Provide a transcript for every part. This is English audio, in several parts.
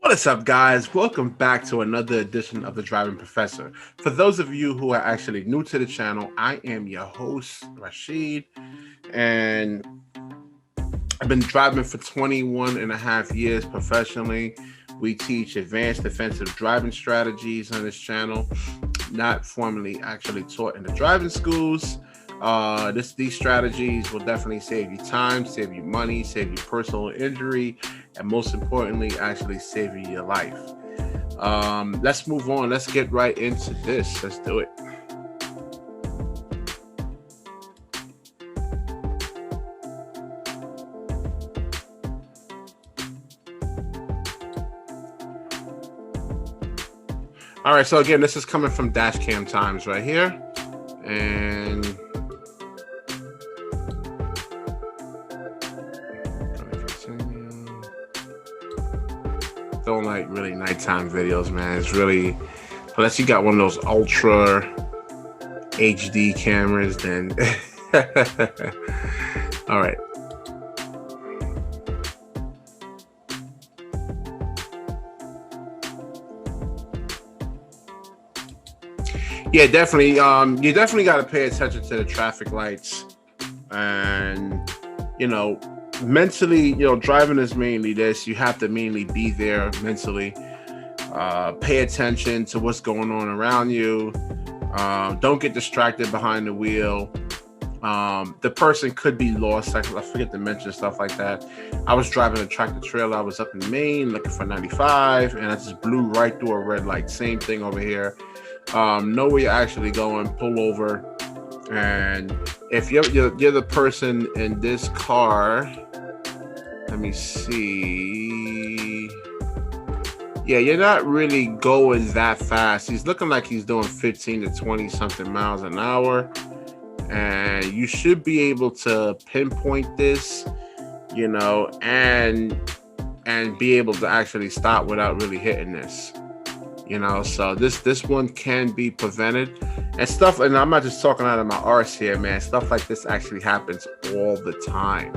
What is up, guys? Welcome back to another edition of The Driving Professor. For those of you who are actually new to the channel, I am your host, Rashid, and I've been driving for 21 and a half years professionally. We teach advanced defensive driving strategies on this channel, not formally actually taught in the driving schools. These strategies will definitely save you time, save you money, save you personal injury, and most importantly, actually save you your life. Let's move on. Let's get right into this. Let's do it. All right, so again, this is coming from Dashcam Times right here. And don't like really nighttime videos, man. It's really, unless you got one of those ultra HD cameras, then all right. Yeah, definitely. You definitely got to pay attention to the traffic lights, and mentally, driving is mainly this. You have to mainly be there mentally. Pay attention to what's going on around you. Don't get distracted behind the wheel. The person could be lost. I forget to mention stuff like that. I was driving a tractor trailer. I was up in Maine looking for 95, and I just blew right through a red light. Same thing over here. Know where you're actually going. Pull over. And if you're the person in this car, let me see. Yeah, you're not really going that fast. He's looking like he's doing 15 to 20 something miles an hour. And you should be able to pinpoint this, and be able to actually stop without really hitting this. So this one can be prevented and stuff. And I'm not just talking out of my arse here, man. Stuff like this actually happens all the time.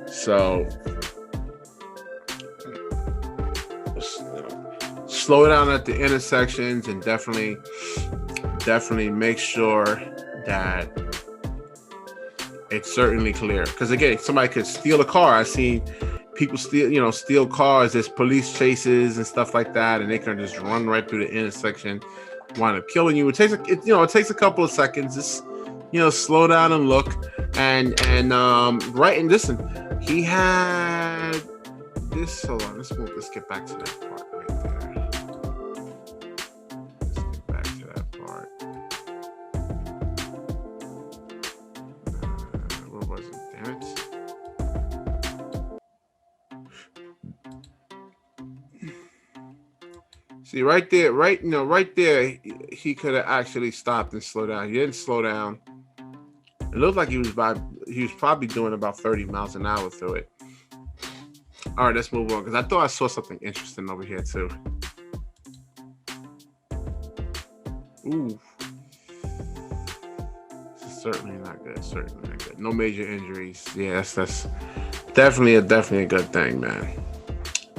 So slow down at the intersections and definitely make sure that it's certainly clear. Because again, somebody could steal a car. I've seen people steal cars. There's police chases and stuff like that, and they can just run right through the intersection, wind up killing you. It takes a couple of seconds. Just slow down and look, and right. And listen, he had this. Hold on, let's get back to that part right there. Let's get back to that part. Where was it? Damn it. See, right there, he could have actually stopped and slowed down. He didn't slow down. It looked like he was probably doing about 30 miles an hour through it. All right, let's move on, because I thought I saw something interesting over here too. Ooh. This is certainly not good. No major injuries. Yes, that's definitely a good thing, man.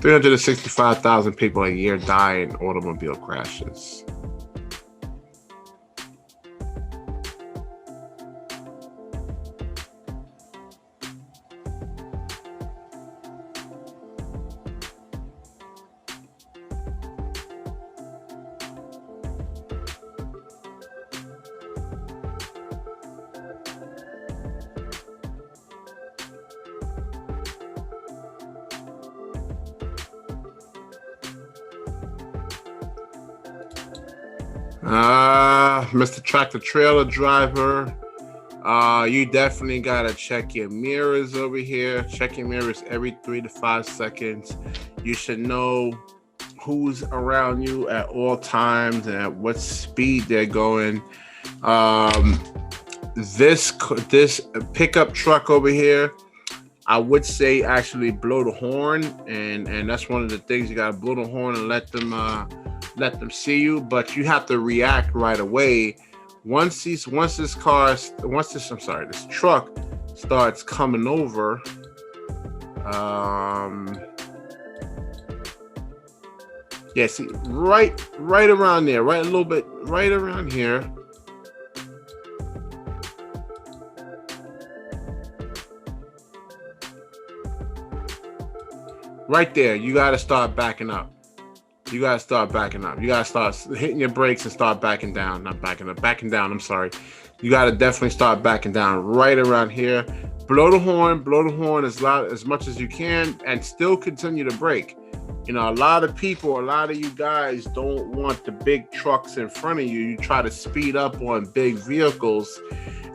365,000 people a year die in automobile crashes. Mr. Tractor Trailer driver, you definitely gotta check your mirrors over here. Check your mirrors every 3 to 5 seconds. You should know who's around you at all times and at what speed they're going. This pickup truck over here, I would say actually blow the horn, and that's one of the things. You gotta blow the horn and let them see you, but you have to react right away. Once this truck starts coming over, Yeah, see, right around there, right a little bit, right around here. Right there, you got to start backing up. You got to start backing up. You got to start hitting your brakes and start backing down. Not backing up, backing down. I'm sorry. You got to definitely start backing down right around here. Blow the horn as loud as much as you can, and still continue to brake. You know, a lot of people, a lot of you guys don't want the big trucks in front of you. You try to speed up on big vehicles,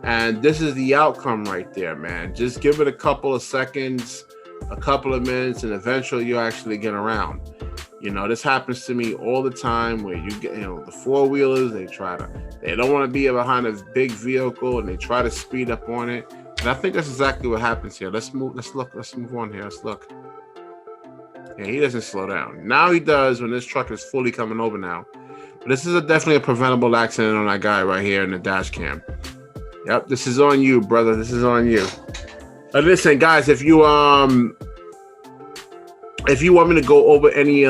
and this is the outcome right there, man. Just give it a couple of seconds, a couple of minutes, and eventually you'll actually get around. You know, this happens to me all the time where you get, you know, the four-wheelers, they don't want to be behind a big vehicle and they try to speed up on it. And I think that's exactly what happens here. Let's move on here. Let's look. Yeah, he doesn't slow down. Now he does when this truck is fully coming over now. But this is definitely a preventable accident on that guy right here in the dash cam. Yep, this is on you, brother. This is on you. Listen, guys, if you want me to go over any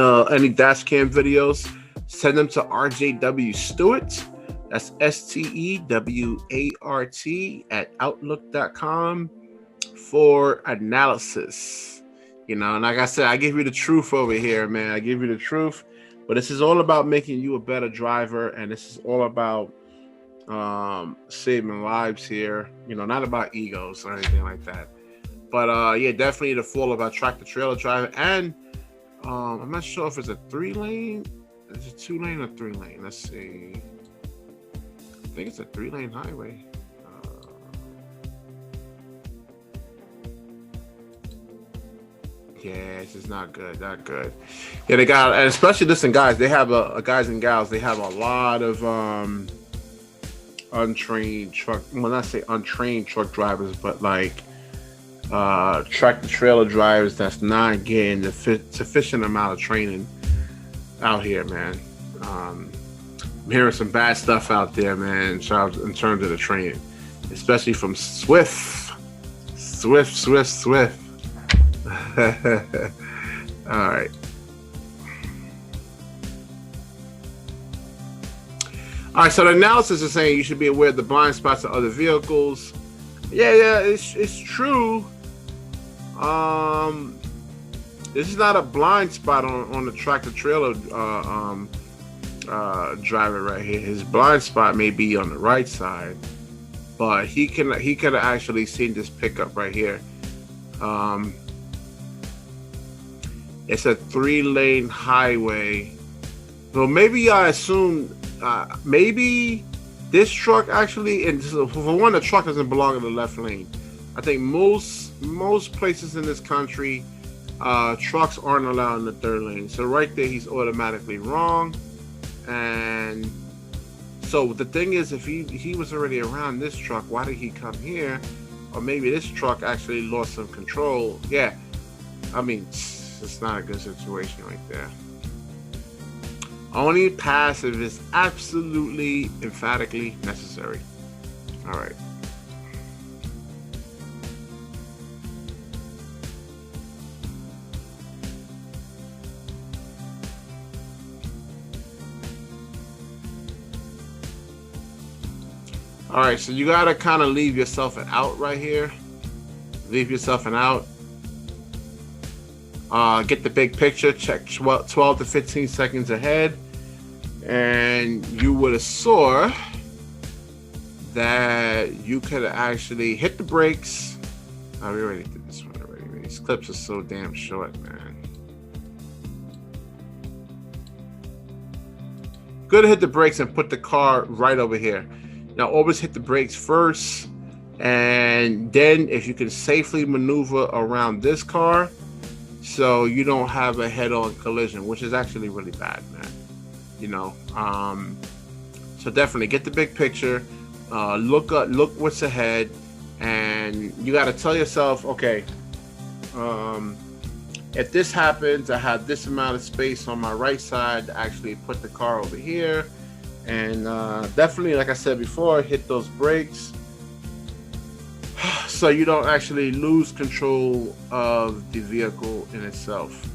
dash cam videos, send them to RJW Stewart. That's STEWART at outlook.com for analysis. You know, and like I said, I give you the truth over here, man. I give you the truth. But this is all about making you a better driver, and this is all about saving lives here. You know, not about egos or anything like that. But yeah, definitely the fall about tractor trailer driving. And I'm not sure if it's a 3-lane. Is it 2-lane or 3-lane? Let's see. I think it's a 3-lane highway. Yeah, this is not good. Not good. Yeah, they got, and especially listen, guys. They have guys and gals. They have a lot of untrained truck. Well, not say untrained truck drivers, but like tractor trailer drivers that's not getting the sufficient amount of training out here, man. I'm hearing some bad stuff out there, man, in terms of the training, especially from Swift. All right. All right, so the analysis is saying you should be aware of the blind spots of other vehicles. Yeah, it's true. This is not a blind spot on the tractor trailer driver right here. His blind spot may be on the right side, but he could have actually seen this pickup right here. It's a 3-lane highway. So maybe I assume maybe this truck actually, and for one, the truck doesn't belong in the left lane. I think most places in this country, trucks aren't allowed in the 3rd lane. So right there, he's automatically wrong. And so the thing is, if he was already around this truck, why did he come here? Or maybe this truck actually lost some control. Yeah, I mean, it's not a good situation right there. Only passive is absolutely emphatically necessary. All right. All right, so you gotta kind of leave yourself an out right here. Leave yourself an out. Get the big picture, check 12 to 15 seconds ahead, and you would have saw that you could actually hit the brakes. Oh, we already did this one already. These clips are so damn short, man. Good to hit the brakes and put the car right over here. Now, always hit the brakes first, and then if you can safely maneuver around this car, so you don't have a head-on collision, which is actually really bad, man. You know, so definitely get the big picture, look what's ahead, and you got to tell yourself, okay, if this happens, I have this amount of space on my right side to actually put the car over here, and definitely, like I said before, hit those brakes so you don't actually lose control of the vehicle in itself.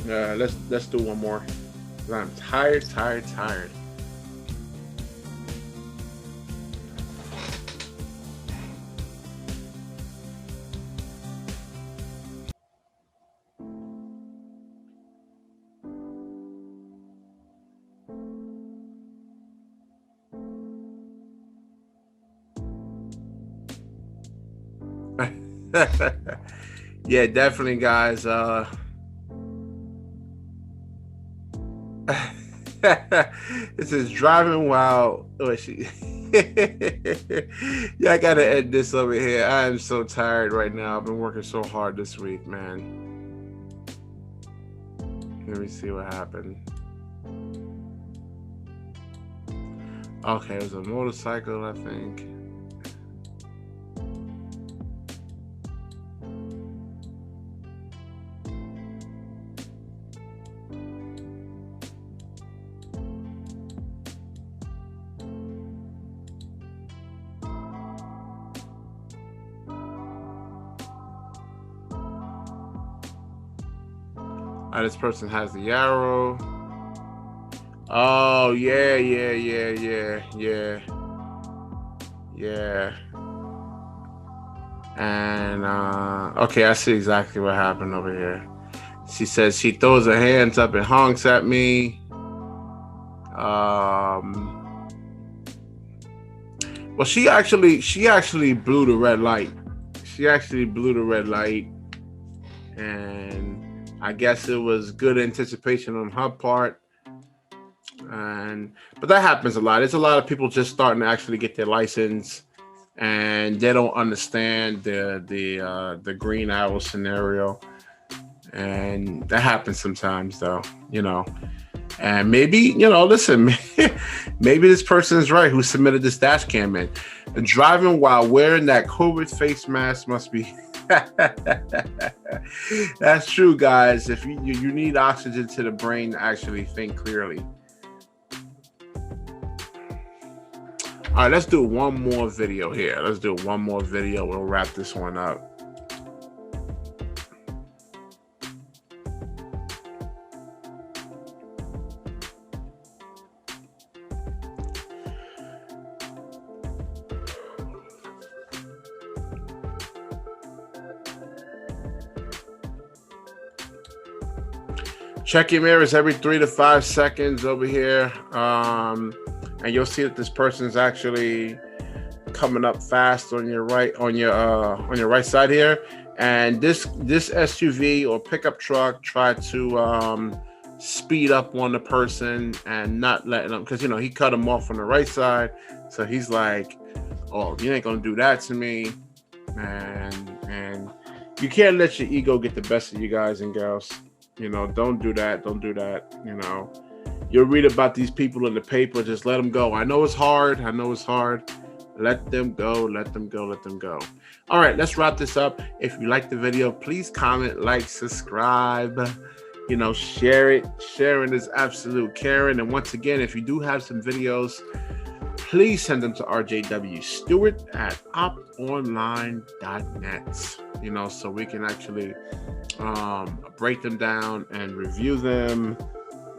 Let's do one more. I'm tired. Yeah, definitely, guys. This is driving while yeah, I gotta end this over here. I am so tired right now. I've been working so hard this week, man. Let me see what happened. Okay, it was a motorcycle, I think. This person has the arrow. Oh, yeah. And okay, I see exactly what happened over here. She says she throws her hands up and honks at me. Well, she actually blew the red light. And I guess it was good anticipation on her part. But that happens a lot. There's a lot of people just starting to actually get their license, and they don't understand the green arrow scenario, and that happens sometimes, though. And maybe, listen, maybe this person is right who submitted this dash cam in. And driving while wearing that COVID face mask must be. That's true, guys. If you need oxygen to the brain to actually think clearly. All right, let's do one more video here. We'll wrap this one up. Check your mirrors every 3 to 5 seconds over here. And you'll see that this person is actually coming up fast on your right side here. And this SUV or pickup truck tried to speed up on the person and not letting them, because he cut him off on the right side. So he's like, "Oh, you ain't gonna do that to me," and you can't let your ego get the best of you, guys and girls. Don't do that. You'll read about these people in the paper. Just let them go. I know it's hard. Let them go. All right, let's wrap this up. If you like the video, please comment, like, subscribe, share it. Sharing is absolute caring. And once again, if you do have some videos, please send them to rjwstewart@oponline.net, so we can actually break them down and review them.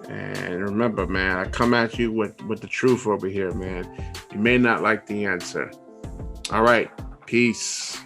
And remember, man, I come at you with the truth over here, man. You may not like the answer. All right, peace.